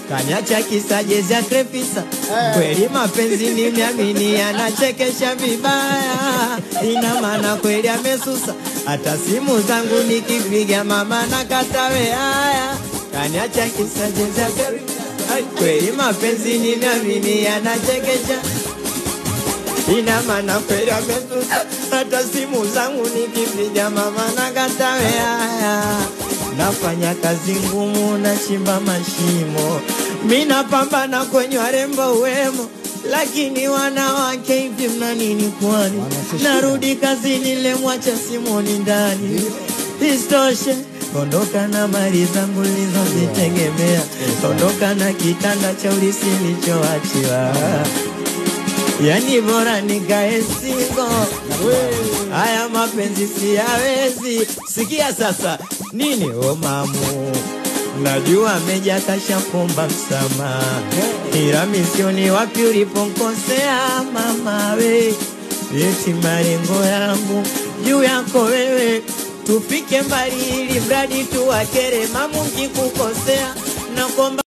Kaniacha kisa jezi ya Crepisa. Kweli mapenzi nimeamini yanachekesha vibaya. Ina maana kweli amesusa. Hata simu zangu nikipiga mama nakatawe haya. Kaniacha kisa jezi ya Crepisa. Kweli mapenzi nimeamini yanachekesha. Ina maana kweli amesusa. Hata simu zangu nikipiga mama nakatawe haya. Nafanya kazi ngumu na chimba mashimo. Mina pambana kwenye warembo wemo. Lakini wanawake hivi mna nini kwani? Narudi kazi nilemwacha simoni ndani. Istoshe ondoka na mali zangu nilizozitegemea. Ondoka na kitanda cha ulisi nilichoachiwa. Yani bora nikae single. Haya mapenzi siyawezi. Sikia sasa. Nini mamu? Najua meja kashapomba msamaha. Ila misioni wapi ulipokosea mama we. Eti malengo yangu juu yako wewe. Tufike mbali ili mradi tuwakere mamu kikukosea. Na komba